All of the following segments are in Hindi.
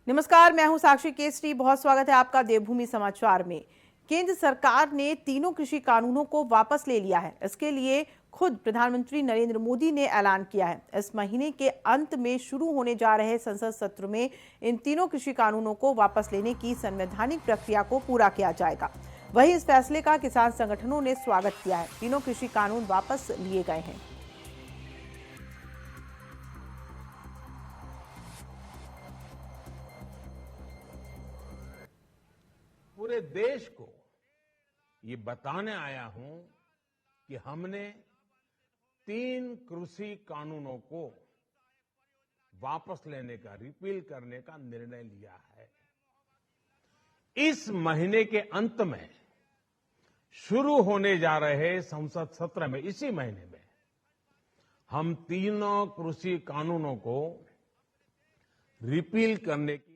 नमस्कार, मैं हूं साक्षी केसरी। बहुत स्वागत है आपका देवभूमि समाचार में। केंद्र सरकार ने तीनों कृषि कानूनों को वापस ले लिया है। इसके लिए खुद प्रधानमंत्री नरेंद्र मोदी ने ऐलान किया है। इस महीने के अंत में शुरू होने जा रहे संसद सत्र में इन तीनों कृषि कानूनों को वापस लेने की संवैधानिक प्रक्रिया को पूरा किया जाएगा। वहीं इस फैसले का किसान संगठनों ने स्वागत किया है। तीनों कृषि कानून वापस लिए गए हैं। पूरे देश को ये बताने आया हूं कि हमने 3 कृषि कानूनों को वापस लेने का, रिपील करने का निर्णय लिया है। इस महीने के अंत में शुरू होने जा रहे संसद सत्र में, इसी महीने में, हम तीनों कृषि कानूनों को रिपील करने की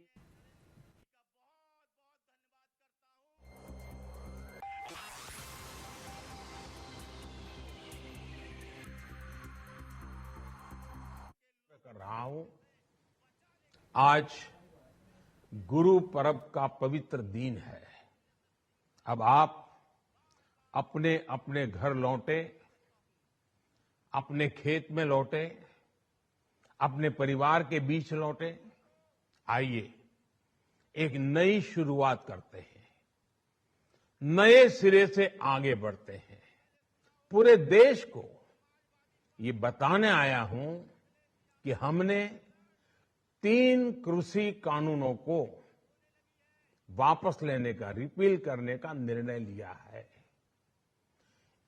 कर रहा हूं। आज गुरु पर्व का पवित्र दिन है। अब आप अपने अपने घर लौटे, अपने खेत में लौटे, अपने परिवार के बीच लौटे। आइए एक नई शुरुआत करते हैं, नए सिरे से आगे बढ़ते हैं। पूरे देश को ये बताने आया हूं कि हमने 3 कृषि कानूनों को वापस लेने का, रिपील करने का निर्णय लिया है।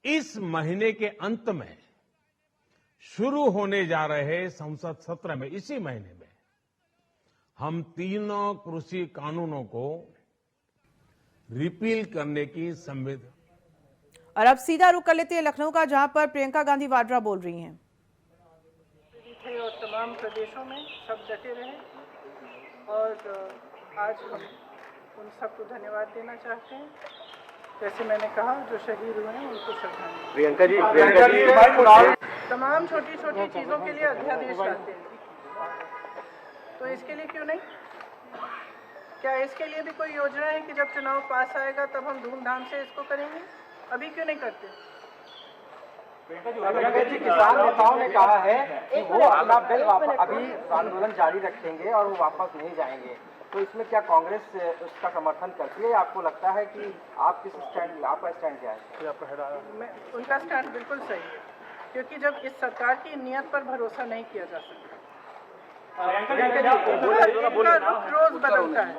इस महीने के अंत में शुरू होने जा रहे संसद सत्र में, इसी महीने में, हम तीनों कृषि कानूनों को रिपील करने की संविधान। और अब सीधा रुख कर लेते हैं लखनऊ का, जहां पर प्रियंका गांधी वाड्रा बोल रही हैं। और तमाम प्रदेशों में सब डटे रहे और आज हम उन सबको धन्यवाद देना चाहते हैं। जैसे मैंने कहा, जो शहीद हुए हैं उनको श्रद्धांजलि। प्रियंका जी तमाम छोटी छोटी चीज़ों के लिए अध्यादेश लाते हैं, तो इसके लिए क्यों नहीं? क्या इसके लिए भी कोई योजना है कि जब चुनाव पास आएगा तब हम धूमधाम से इसको करेंगे? अभी क्यों नहीं करते? किसान नेताओं ने कहा है कि वो अपना बिल अभी आंदोलन जारी रखेंगे और वो वापस नहीं जाएंगे, तो इसमें क्या कांग्रेस उसका समर्थन करती है? आपको लगता है कि आप किस स्टैंड, आपका स्टैंड क्या है? उनका स्टैंड बिल्कुल सही है, क्योंकि जब इस सरकार की नीयत पर भरोसा नहीं किया जा सकता, उनका रुख रोज बदलता है।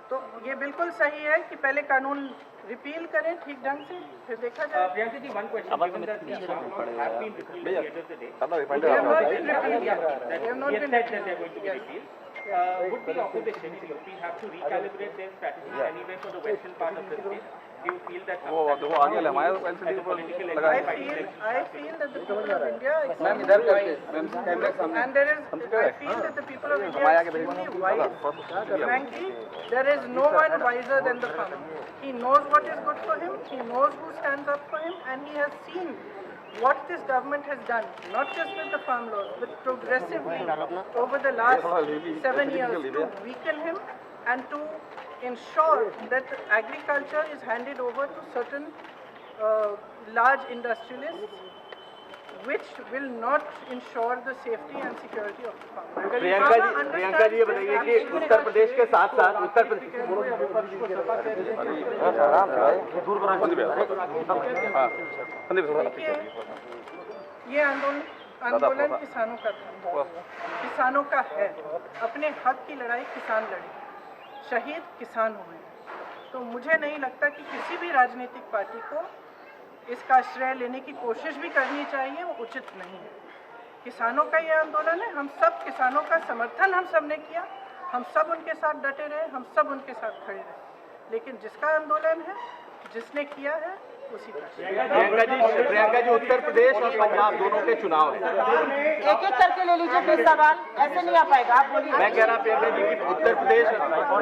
तो ये बिल्कुल सही है कि पहले कानून रिपील करें ठीक ढंग से, फिर देखा जाए। Priyanka ji, one question. Given that these laws have been repealed at the end of the day, They have not been repealed yet. They have not yet been said that they are repealed. going to be Yes. repealed. Would the opposition COP have to recalibrate their strategy anyway for the western part of the state? Do you feel that वो आगे हमारे as a political I exercise feel that the people of India ma'am इधर करके मैम कैमरे के सामने and there is I feel that the people of India are extremely wise. Frankly, there is no one wiser than the farmer. He knows what is good for him, he knows who stands up for him, and he has seen what this government has done, not just with the farm laws, but progressively over the last 7 years to weaken him and to ensure that agriculture is handed over to certain large industrialists, which will not ensure the safety and security of the farmer. Priyanka ji ये बताइए कि उत्तर प्रदेश के साथ साथ उत्तर प्रदेश देखिए, ये आंदोलन किसानों का था, किसानों का है। अपने हक की लड़ाई किसान लड़े, शहीद किसान हुए। तो मुझे नहीं लगता कि किसी भी राजनीतिक पार्टी को इसका श्रेय लेने की कोशिश भी करनी चाहिए, वो उचित नहीं है। किसानों का ये आंदोलन है, हम सब किसानों का समर्थन हम सब ने किया, हम सब उनके साथ डटे रहे, हम सब उनके साथ खड़े रहे। लेकिन जिसका आंदोलन है, जिसने किया है, उसी का। प्रियंका जी उत्तर प्रदेश और पंजाब दोनों के चुनाव है, एक एक करके ले लीजिए प्लीज सवाल, ऐसे नहीं आ पाएगा। आप बोलिए। मैं कह रहा प्रियंका जी कि उत्तर प्रदेश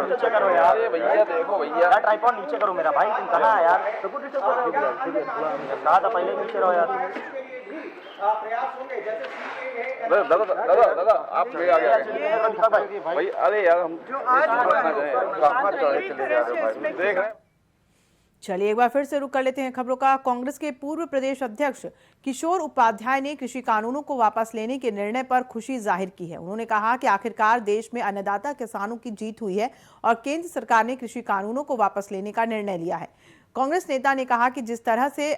नीचे करो यार, भैया देखो भैया ट्राइपॉड नीचे करो मेरा भाई, तुम कहाँ है यार? कहा था पहले नीचे रहो यार। प्रयास होंगे जैसे दादा आप ले आ गए भाई। अरे यार हम जो आज हुआ है कहाँ चढ़े चले जा रहे हो भाई, देख रहे हैं। चलिए एक बार फिर से रुक कर लेते हैं खबरों का। कांग्रेस के पूर्व प्रदेश अध्यक्ष किशोर उपाध्याय ने कृषि कानूनों को वापस लेने के निर्णय पर खुशी जाहिर की है। उन्होंने कहा कि आखिरकार देश में अन्नदाता किसानों की जीत हुई है और केंद्र सरकार ने कृषि कानूनों को वापस लेने का निर्णय लिया है। कांग्रेस नेता ने कहा कि जिस तरह से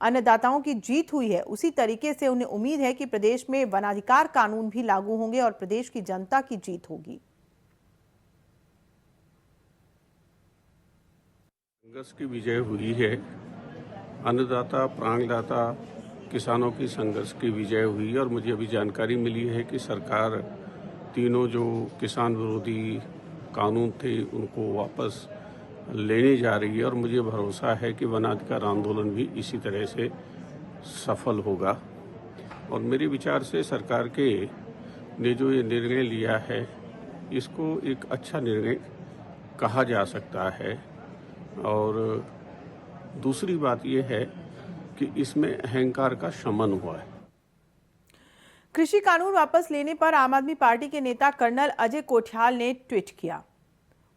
अन्नदाताओं की जीत हुई है उसी तरीके से उन्हें उम्मीद है कि प्रदेश में वनाधिकार कानून भी लागू होंगे और प्रदेश की जनता की जीत होगी। संघर्ष की विजय हुई है। अन्नदाता, प्राणदाता, किसानों की संघर्ष की विजय हुई और मुझे अभी जानकारी मिली है कि सरकार तीनों जो किसान विरोधी कानून थे उनको वापस लेने जा रही है और मुझे भरोसा है कि वनाधिकार आंदोलन भी इसी तरह से सफल होगा। और मेरे विचार से सरकार के ने जो ये निर्णय लिया है इसको एक अच्छा निर्णय कहा जा सकता है। और दूसरी बात यह है कि इसमें अहंकार का शमन हुआ है। कृषि कानून वापस लेने पर आम आदमी पार्टी के नेता कर्नल अजय कोठियाल ने ट्वीट किया।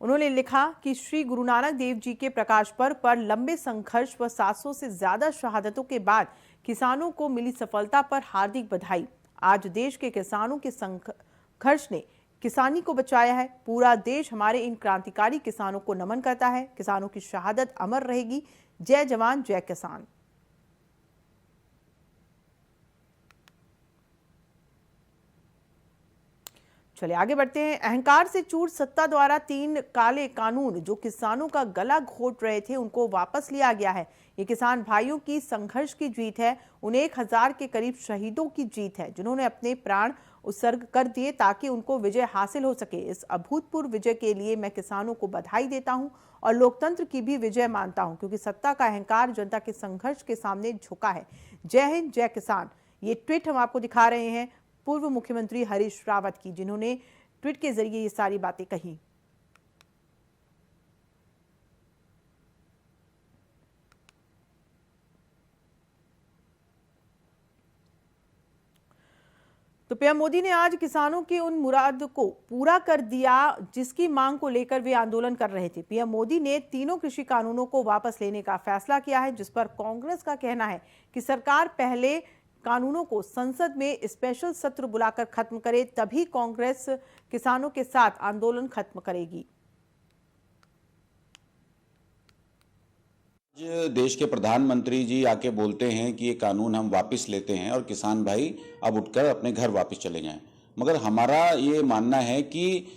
उन्होंने लिखा कि श्री गुरु नानक देव जी के प्रकाश पर्व पर लंबे संघर्ष व 700 से ज्यादा शहादतों के बाद किसानों को मिली सफलता पर हार्दिक बधाई। आज देश के किसानों के संघर्ष ने किसानी को बचाया है। पूरा देश हमारे इन क्रांतिकारी किसानों को नमन करता है। किसानों की शहादत अमर रहेगी। जय जवान जय किसान। चलिए आगे बढ़ते हैं। अहंकार से चूर सत्ता द्वारा 3 काले कानून जो किसानों का गला घोट रहे थे उनको वापस लिया गया है। ये किसान भाइयों की संघर्ष की जीत है। उन 1000 के करीब शहीदों की जीत है जिन्होंने अपने प्राण उत्सर्ग कर दिए ताकि उनको विजय हासिल हो सके। इस अभूतपूर्व विजय के लिए मैं किसानों को बधाई देता हूं और लोकतंत्र की भी विजय मानता हूं क्योंकि सत्ता का अहंकार जनता के संघर्ष के सामने झुका है। जय हिंद जय किसान। ये ट्वीट हम आपको दिखा रहे हैं पूर्व मुख्यमंत्री हरीश रावत की, जिन्होंने ट्वीट के जरिए ये सारी बातें कही। तो पीएम मोदी ने आज किसानों की उन मुराद को पूरा कर दिया जिसकी मांग को लेकर वे आंदोलन कर रहे थे। पीएम मोदी ने तीनों कृषि कानूनों को वापस लेने का फैसला किया है, जिस पर कांग्रेस का कहना है कि सरकार पहले कानूनों को संसद में स्पेशल सत्र बुलाकर खत्म करे, तभी कांग्रेस किसानों के साथ आंदोलन खत्म करेगी। देश के प्रधानमंत्री जी आके बोलते हैं कि ये कानून हम वापस लेते हैं और किसान भाई अब उठकर अपने घर वापस चले जाएं, मगर हमारा ये मानना है कि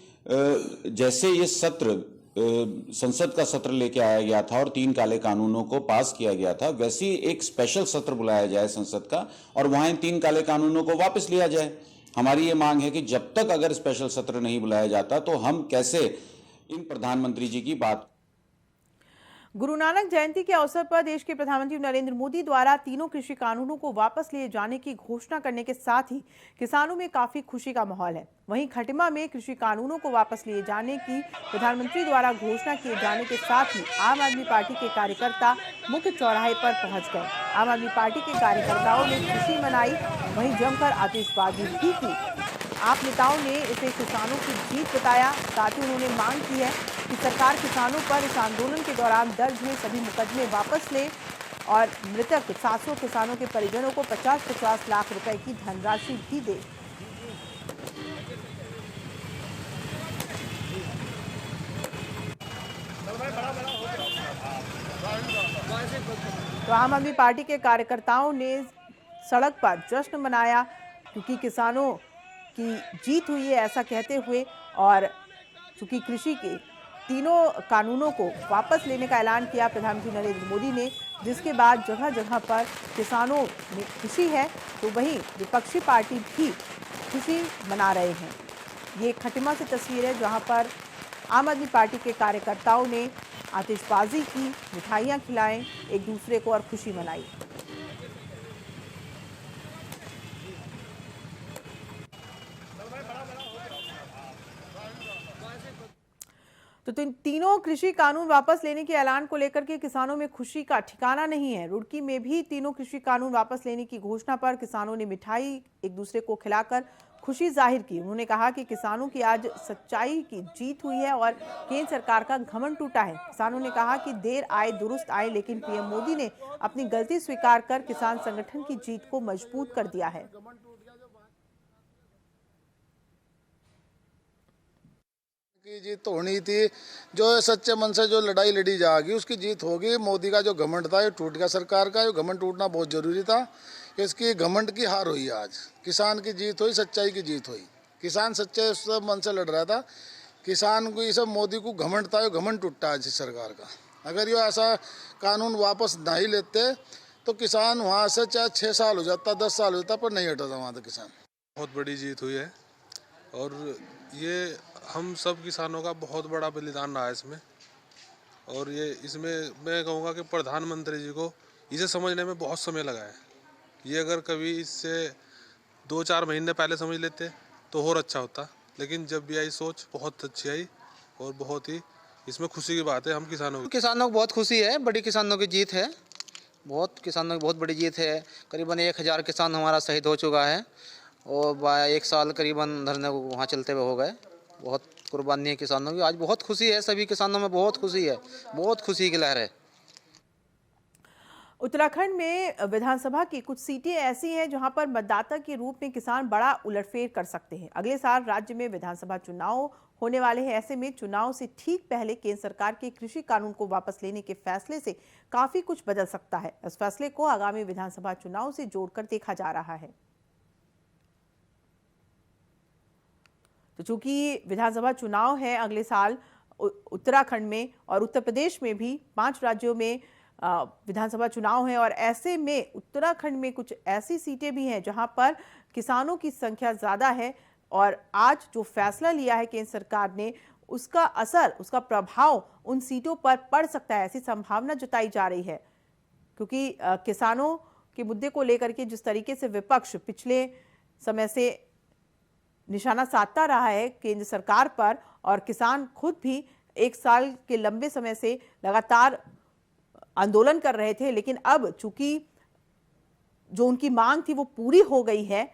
जैसे ये सत्र संसद का सत्र लेके आया गया था और 3 काले कानूनों को पास किया गया था, वैसे ही एक स्पेशल सत्र बुलाया जाए संसद का और वहां इन 3 काले कानूनों को वापस लिया जाए। हमारी ये मांग है कि जब तक अगर स्पेशल सत्र नहीं बुलाया जाता तो हम कैसे इन प्रधानमंत्री जी की बात। गुरु नानक जयंती के अवसर पर देश के प्रधानमंत्री नरेंद्र मोदी द्वारा तीनों कृषि कानूनों को वापस लिए जाने की घोषणा करने के साथ ही किसानों में काफी खुशी का माहौल है। वहीं खटिमा में कृषि कानूनों को वापस लिए जाने की प्रधानमंत्री द्वारा घोषणा किए जाने के साथ ही आम आदमी पार्टी के कार्यकर्ता मुख्य चौराहे पर पहुंच गए। आम आदमी पार्टी के कार्यकर्ताओं ने खुशी मनाई, वहीं जमकर आतिशबाजी भी की। आप नेताओं ने इसे किसानों की जीत बताया। साथ ही उन्होंने मांग की है कि सरकार किसानों पर इस आंदोलन के दौरान दर्ज हुए सभी मुकदमे वापस ले और मृतक 700 किसानों के परिजनों को 50-50 लाख रुपए की धनराशि भी दे। तो आम आदमी पार्टी के कार्यकर्ताओं ने सड़क पर जश्न मनाया क्योंकि किसानों की जीत हुई है ऐसा कहते हुए, और चूंकि कृषि के तीनों कानूनों को वापस लेने का ऐलान किया प्रधानमंत्री नरेंद्र मोदी ने, जिसके बाद जगह जगह पर किसानों में खुशी है तो वहीं विपक्षी पार्टी भी खुशी मना रहे हैं। ये खटिमा की तस्वीर है जहां पर आम आदमी पार्टी के कार्यकर्ताओं ने आतिशबाजी की, मिठाइयां खिलाएं, एक दूसरे को और खुशी मनाई। तो तो तीनों कृषि कानून वापस लेने के ऐलान को लेकर के किसानों में खुशी का ठिकाना नहीं है। रुड़की में भी तीनों कृषि कानून वापस लेने की घोषणा पर किसानों ने मिठाई एक दूसरे को खिलाकर खुशी जाहिर की। उन्होंने कहा कि किसानों की आज सच्चाई की जीत हुई है और केंद्र सरकार का घमंड टूटा है। किसानों ने कहा कि देर आए दुरुस्त आए, लेकिन पीएम मोदी ने अपनी गलती स्वीकार कर किसान संगठन की जीत को मजबूत कर दिया है। की जीत तो होनी थी। जो सच्चे मन से जो लड़ाई लड़ी जाएगी उसकी जीत होगी। मोदी का जो घमंड था ये टूट गया। सरकार का ये घमंड टूटना बहुत जरूरी था। इसकी घमंड की हार हुई आज। किसान की जीत हुई, सच्चाई की जीत हुई। किसान सच्चे मन से लड़ रहा था। किसान को ये सब मोदी को घमंड था, ये घमंड टूटा आज सरकार का। अगर ये ऐसा कानून वापस नहीं लेते तो किसान वहाँ से चाहे 6 साल हो जाता, 10 साल हो जाता, पर नहीं हटा था वहाँ तक किसान। बहुत बड़ी जीत हुई है और ये हम सब किसानों का बहुत बड़ा बलिदान रहा है इसमें। और ये इसमें मैं कहूँगा कि प्रधानमंत्री जी को इसे समझने में बहुत समय लगा है। ये अगर कभी इससे 2-4 महीने पहले समझ लेते तो और अच्छा होता, लेकिन जब भी आई सोच बहुत अच्छी आई और बहुत ही इसमें खुशी की बात है। हम किसानों को बहुत खुशी है। बड़ी किसानों की जीत है। बहुत किसानों की बहुत बड़ी जीत है। करीबन 1000 किसान हमारा शहीद हो चुका है और 1 साल करीबन धरने वहाँ चलते हुए हो गए। बहुत कुर्बानी है किसानों की। आज बहुत खुशी है, सभी किसानों में बहुत खुशी है, बहुत खुशी की लहर है। उत्तराखंड में विधानसभा की कुछ सीटें ऐसी हैं जहां पर मतदाता के रूप में किसान बड़ा उलटफेर कर सकते हैं। अगले साल राज्य में विधानसभा चुनाव होने वाले हैं। ऐसे में चुनाव से ठीक पहले केंद्र सरकार के कृषि कानून को वापस लेने के फैसले से काफी कुछ बदल सकता है। इस फैसले को आगामी विधानसभा चुनाव से जोड़कर देखा जा रहा है। तो चूंकि विधानसभा चुनाव है अगले साल उत्तराखंड में और उत्तर प्रदेश में भी 5 राज्यों में विधानसभा चुनाव है, और ऐसे में उत्तराखंड में कुछ ऐसी सीटें भी हैं जहां पर किसानों की संख्या ज्यादा है। और आज जो फैसला लिया है केंद्र सरकार ने, उसका असर, उसका प्रभाव उन सीटों पर पड़ सकता है, ऐसी संभावना जताई जा रही है। क्योंकि किसानों के मुद्दे को लेकर के जिस तरीके से विपक्ष पिछले समय से निशाना साधता रहा है केंद्र सरकार पर, और किसान खुद भी 1 साल के लंबे समय से लगातार आंदोलन कर रहे थे, लेकिन अब चूंकि जो उनकी मांग थी वो पूरी हो गई है,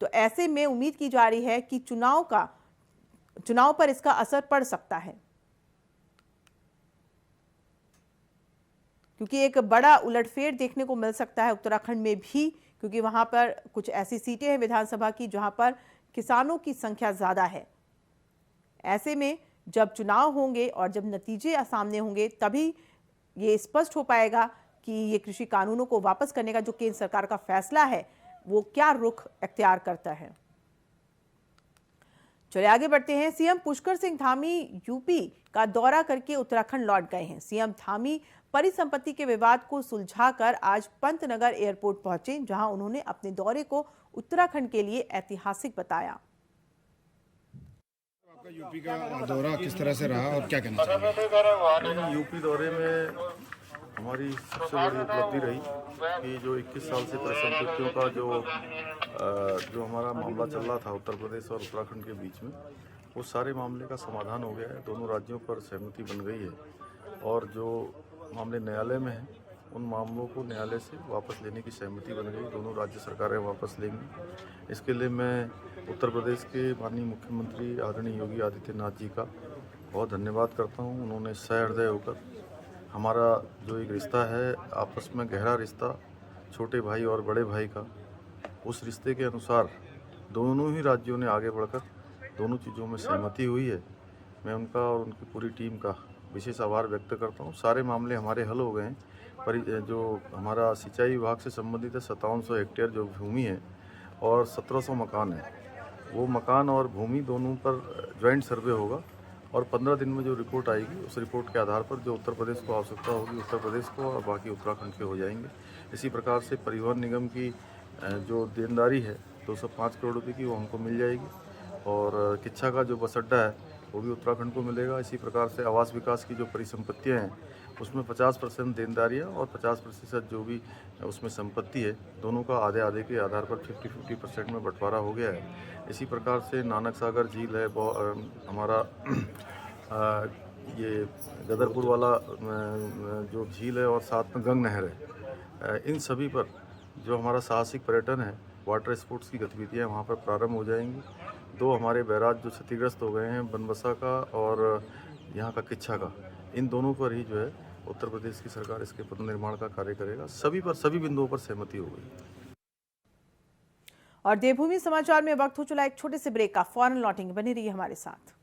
तो ऐसे में उम्मीद की जा रही है कि चुनाव पर इसका असर पड़ सकता है। क्योंकि एक बड़ा उलटफेर देखने को मिल सकता है उत्तराखंड में भी, क्योंकि वहां पर कुछ ऐसी सीटें हैं विधानसभा की जहां पर किसानों की संख्या ज्यादा है। ऐसे में जब चुनाव होंगे और जब नतीजे सामने होंगे, तभी ये स्पष्ट हो पाएगा कि ये कृषि कानूनों को वापस करने का जो केंद्र सरकार का फैसला है वो क्या रुख अख्तियार करता है। चलिए आगे बढ़ते हैं। सीएम पुष्कर सिंह धामी यूपी का दौरा करके उत्तराखंड लौट गए हैं। सीएम धामी परिसंपत्ति के विवाद को सुलझाकर आज पंतनगर एयरपोर्ट पहुंचे, जहां उन्होंने अपने दौरे को उत्तराखंड के लिए ऐतिहासिक बताया। आपका यूपी का दौरा किस तरह से रहा और क्या कहना चाहिए? यूपी दौरे में हमारी सबसे बड़ी उपलब्धि रही कि जो 21 साल से परिसंपत्तियों का जो हमारा मामला चल रहा था उत्तर प्रदेश और उत्तराखंड के बीच में, वो सारे मामले का समाधान हो गया है। दोनों राज्यों पर सहमति बन गई है और जो मामले न्यायालय में हैं उन मामलों को न्यायालय से वापस लेने की सहमति बन गई। दोनों राज्य सरकारें वापस लेंगी। इसके लिए मैं उत्तर प्रदेश के माननीय मुख्यमंत्री आदरणीय योगी आदित्यनाथ जी का बहुत धन्यवाद करता हूँ। उन्होंने सहृदय होकर हमारा जो एक रिश्ता है, आपस में गहरा रिश्ता छोटे भाई और बड़े भाई का, उस रिश्ते के अनुसार दोनों ही राज्यों ने आगे बढ़कर दोनों चीज़ों में सहमति हुई है। मैं उनका और उनकी पूरी टीम का विशेष आभार व्यक्त करता हूँ। सारे मामले हमारे हल हो गए हैं। पर जो हमारा सिंचाई विभाग से संबंधित है 5700 हेक्टेयर जो भूमि है और 1700 मकान है, वो मकान और भूमि दोनों पर ज्वाइंट सर्वे होगा और 15 दिन में जो रिपोर्ट आएगी उस रिपोर्ट के आधार पर जो उत्तर प्रदेश को आवश्यकता होगी उत्तर प्रदेश को और बाकी उत्तराखंड के हो जाएंगे। इसी प्रकार से परिवहन निगम की जो देनदारी है 205 करोड़ रुपये की, वो हमको मिल जाएगी और किच्छा का जो बस अड्डा है वो भी उत्तराखंड को मिलेगा। इसी प्रकार से आवास विकास की जो परिसंपत्तियाँ हैं उसमें 50% देनदारियाँ और 50% जो भी उसमें संपत्ति है, दोनों का आधे आधे के आधार पर 50-50% में बंटवारा हो गया है। इसी प्रकार से नानक सागर झील है, हमारा ये गदरपुर वाला जो झील है और साथ में गंग नहर है, इन सभी पर जो हमारा साहसिक पर्यटन है, वाटर स्पोर्ट्स की गतिविधियाँ वहाँ पर प्रारंभ हो जाएंगी। 2 हमारे बैराज जो क्षतिग्रस्त हो गए हैं, बनबसा का और यहाँ का किच्छा का, इन दोनों पर ही जो है उत्तर प्रदेश की सरकार इसके पुनर्निर्माण का कार्य करेगा। सभी बिंदुओं पर सहमति हो गई। और देवभूमि समाचार में वक्त हो चला एक छोटे से ब्रेक का, फौरन लौटेंगे, बने रहिए हमारे साथ।